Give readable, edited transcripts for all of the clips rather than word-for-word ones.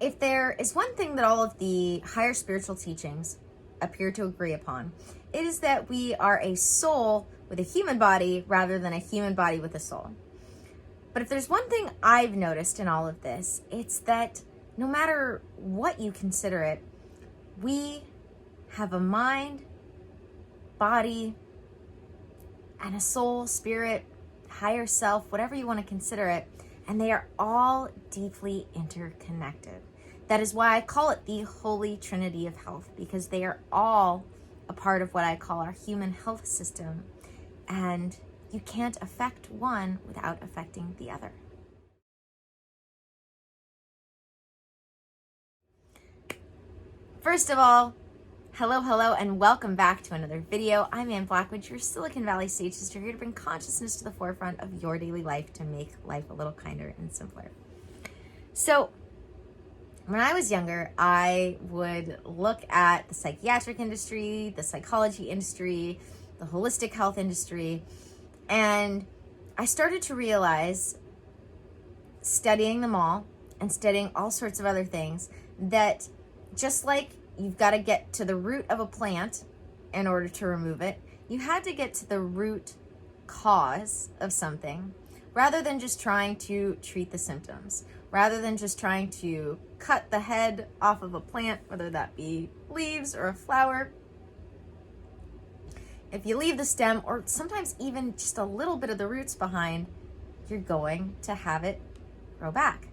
if there is one thing that all of the higher spiritual teachings appear to agree upon, it is that we are a soul with a human body rather than a human body with a soul. But if there's one thing I've noticed in all of this, it's that no matter what you consider it, we have a mind, body, and a soul, spirit, higher self, whatever you want to consider it, and they are all deeply interconnected. That is why I call it the Holy Trinity of Health, because they are all a part of what I call our human health system, and you can't affect one without affecting the other. First of all, hello, and welcome back to another video. I'm Ann Blackwood, your Silicon Valley sage sister, here to bring consciousness to the forefront of your daily life to make life a little kinder and simpler. So, when I was younger, I would look at the psychiatric industry, the psychology industry, the holistic health industry, and I started to realize, studying them all and studying all sorts of other things, that just like you've got to get to the root of a plant in order to remove it, you had to get to the root cause of something rather than just trying to treat the symptoms, rather than just trying to cut the head off of a plant, whether that be leaves or a flower. If you leave the stem, or sometimes even just a little bit of the roots behind, you're going to have it grow back.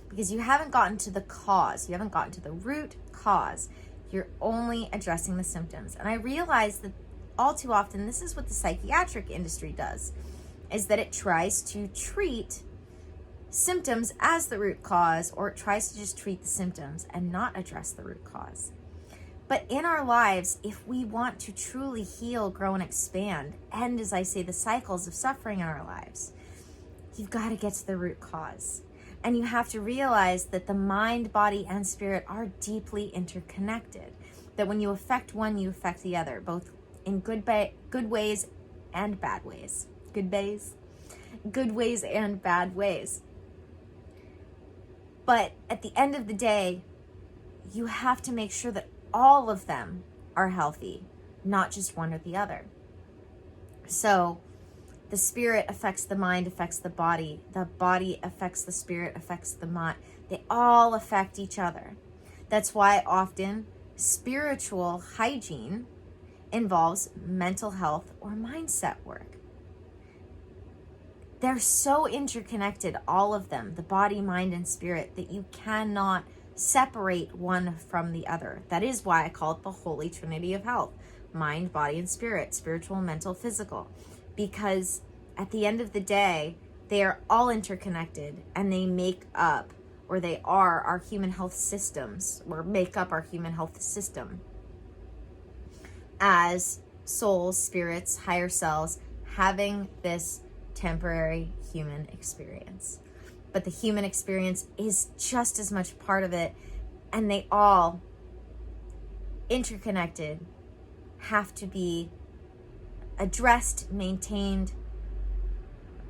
Because you haven't gotten to the cause, you haven't gotten to the root cause. You're only addressing the symptoms. And I realize that all too often, this is what the psychiatric industry does, is that it tries to treat symptoms as the root cause, or it tries to just treat the symptoms and not address the root cause. But in our lives, if we want to truly heal, grow, and expand, and as I say, the cycles of suffering in our lives, you've got to get to the root cause. And you have to realize that the mind, body, and spirit are deeply interconnected. That when you affect one, you affect the other, both in good ways and bad ways. Good ways and bad ways. But at the end of the day, you have to make sure that all of them are healthy, not just one or the other. So the spirit affects the mind, affects the body affects the spirit, affects the mind. They all affect each other. That's why often spiritual hygiene involves mental health or mindset work. They're so interconnected, all of them, the body, mind, and spirit, that you cannot separate one from the other. That is why I call it the Holy Trinity of Health: mind, body, and spirit, spiritual, mental, physical. Because at the end of the day, they are all interconnected, and they make up, or they are our human health systems, or make up our human health system as souls, spirits, higher selves, having this temporary human experience. But the human experience is just as much part of it, and they all, interconnected, have to be addressed, maintained,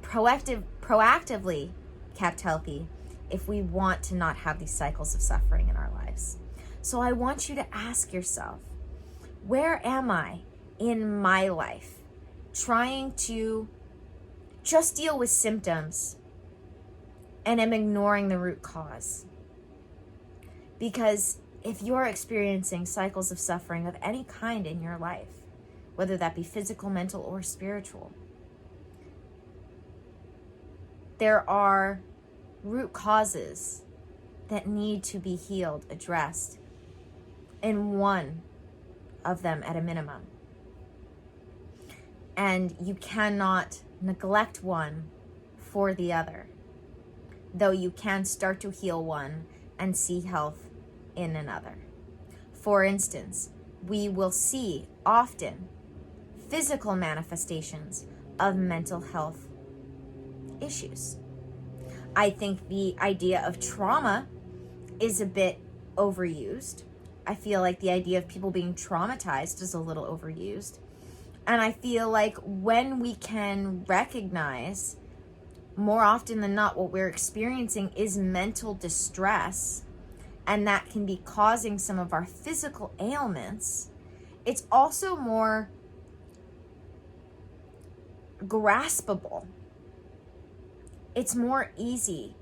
proactively kept healthy if we want to not have these cycles of suffering in our lives. So I want you to ask yourself, where am I in my life trying to just deal with symptoms and am ignoring the root cause? Because if you're experiencing cycles of suffering of any kind in your life, whether that be physical, mental, or spiritual, there are root causes that need to be healed, addressed, in one of them at a minimum. And you cannot neglect one for the other, though you can start to heal one and see health in another. For instance, we will see often physical manifestations of mental health issues. I think the idea of trauma is a bit overused. I feel like the idea of people being traumatized is a little overused. And I feel like when we can recognize more often than not what we're experiencing is mental distress and that can be causing some of our physical ailments, it's also more graspable. It's more easy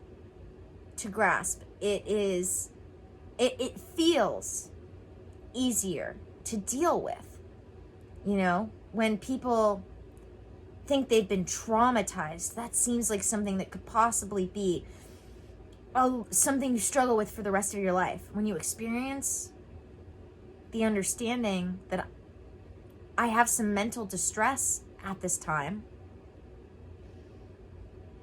to grasp. It feels easier to deal with. You know, when people think they've been traumatized, that seems like something that could possibly be something you struggle with for the rest of your life. When you experience the understanding that I have some mental distress at this time,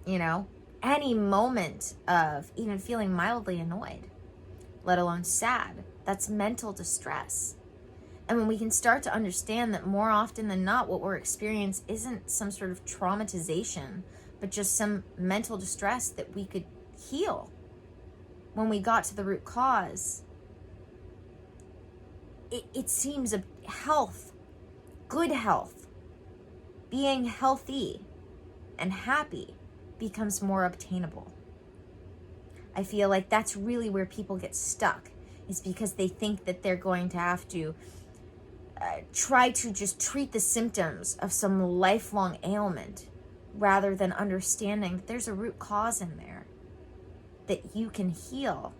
you know, any moment of even feeling mildly annoyed, let alone sad, that's mental distress. And when we can start to understand that more often than not, what we're experiencing isn't some sort of traumatization, but just some mental distress that we could heal when we got to the root cause, it seems a health, good health, being healthy and happy becomes more obtainable. I feel like that's really where people get stuck, is because they think that they're going to have to try to just treat the symptoms of some lifelong ailment rather than understanding that there's a root cause in there that you can heal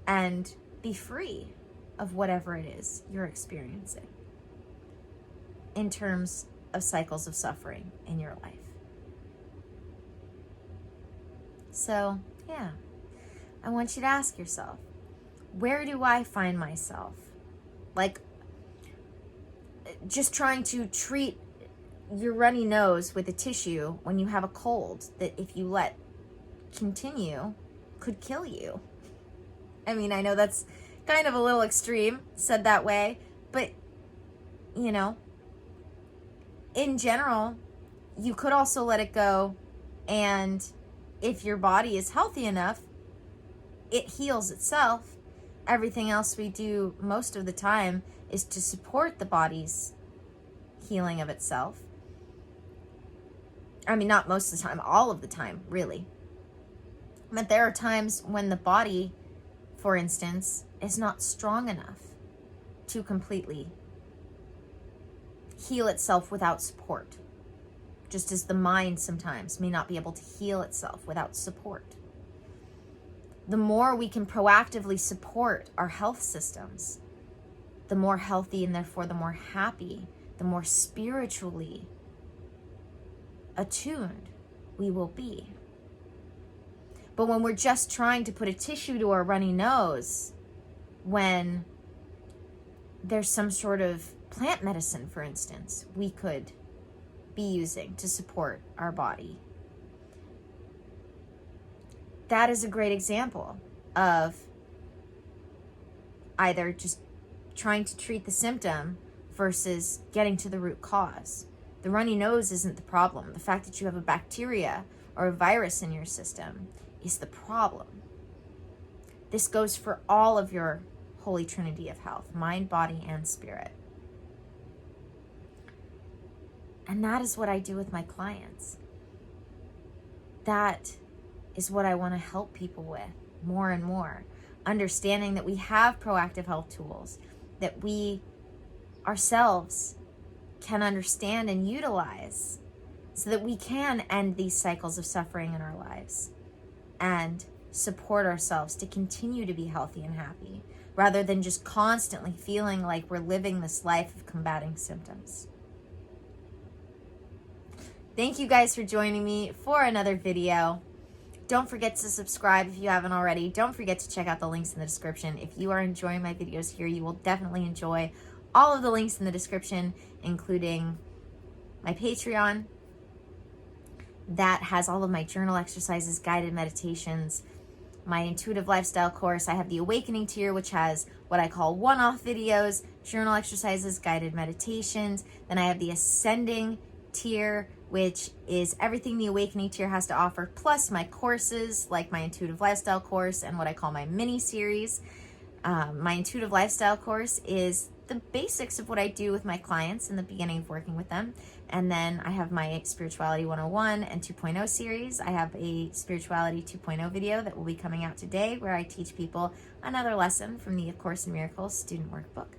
and be free of whatever it is you're experiencing in terms of cycles of suffering in your life. So, yeah, I want you to ask yourself, where do I find myself? Like, just trying to treat your runny nose with a tissue when you have a cold that, if you let continue, could kill you. I mean, I know that's kind of a little extreme said that way, but, you know, in general, you could also let it go, and if your body is healthy enough, it heals itself. Everything else we do most of the time is to support the body's healing of itself. I mean, not most of the time, all of the time, really. But there are times when the body, for instance, is not strong enough to completely heal itself without support. Just as the mind sometimes may not be able to heal itself without support. The more we can proactively support our health systems, the more healthy and therefore the more happy, the more spiritually attuned we will be. But when we're just trying to put a tissue to our runny nose, when there's some sort of plant medicine, for instance, we could be using to support our body, that is a great example of either just trying to treat the symptom versus getting to the root cause. The runny nose isn't the problem. The fact that you have a bacteria or a virus in your system is the problem. This goes for all of your holy trinity of health, mind, body, and spirit. And that is what I do with my clients. That is what I want to help people with more and more. Understanding that we have proactive health tools that we ourselves can understand and utilize so that we can end these cycles of suffering in our lives and support ourselves to continue to be healthy and happy, rather than just constantly feeling like we're living this life of combating symptoms. Thank you guys for joining me for another video. Don't forget to subscribe if you haven't already. Don't forget to check out the links in the description. If you are enjoying my videos here, you will definitely enjoy all of the links in the description, including my Patreon. That has all of my journal exercises, guided meditations, my intuitive lifestyle course. I have the Awakening tier, which has what I call one-off videos, journal exercises, guided meditations. Then I have the Ascending tier, which is everything the Awakening tier has to offer, plus my courses, like my intuitive lifestyle course and what I call my mini series. My intuitive lifestyle course is the basics of what I do with my clients in the beginning of working with them. And then I have my Spirituality 101 and 2.0 series. I have a Spirituality 2.0 video that will be coming out today where I teach people another lesson from the A Course in Miracles student workbook.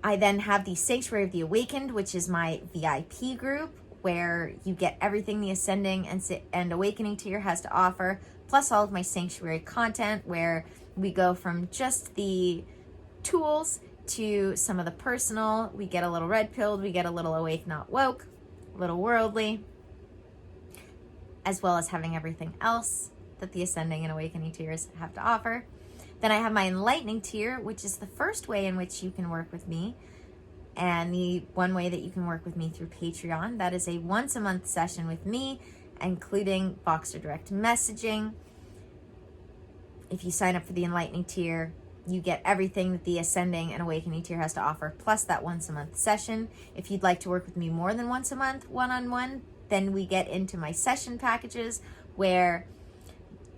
I then have the Sanctuary of the Awakened, which is my VIP group, where you get everything the Ascending and Awakening Tier has to offer, plus all of my Sanctuary content, where we go from just the tools to some of the personal. We get a little red pilled, we get a little awake, not woke, a little worldly, as well as having everything else that the Ascending and Awakening tiers have to offer. Then I have my Enlightening tier, which is the first way in which you can work with me, and the one way that you can work with me through Patreon. That is a once a month session with me, including Voxer direct messaging. If you sign up for the Enlightening tier, you get everything that the Ascending and Awakening tier has to offer, plus that once a month session. If you'd like to work with me more than once a month, one-on-one, then we get into my session packages, where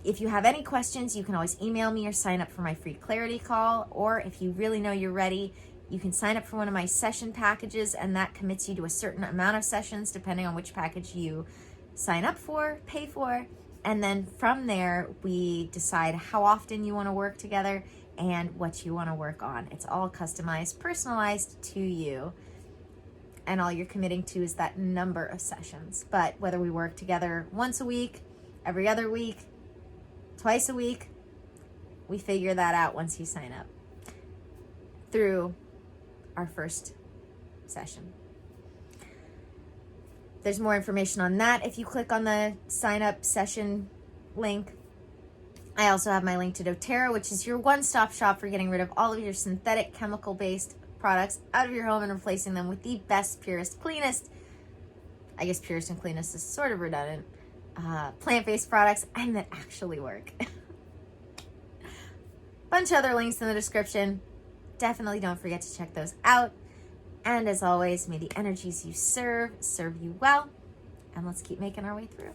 if you have any questions, you can always email me or sign up for my free clarity call. Or if you really know you're ready, you can sign up for one of my session packages, and that commits you to a certain amount of sessions depending on which package you sign up for, pay for. And then from there, we decide how often you want to work together and what you want to work on. It's all customized, personalized to you. And all you're committing to is that number of sessions. But whether we work together once a week, every other week, twice a week, we figure that out once you sign up through our first session. There's more information on that if you click on the sign up session link. I also have my link to dōTERRA, which is your one-stop shop for getting rid of all of your synthetic chemical-based products out of your home and replacing them with the best, purest, cleanest, I guess purest and cleanest is sort of redundant, plant-based products, and that actually work. Bunch of other links in the description. Definitely don't forget to check those out. And as always, may the energies you serve you well, and let's keep making our way through.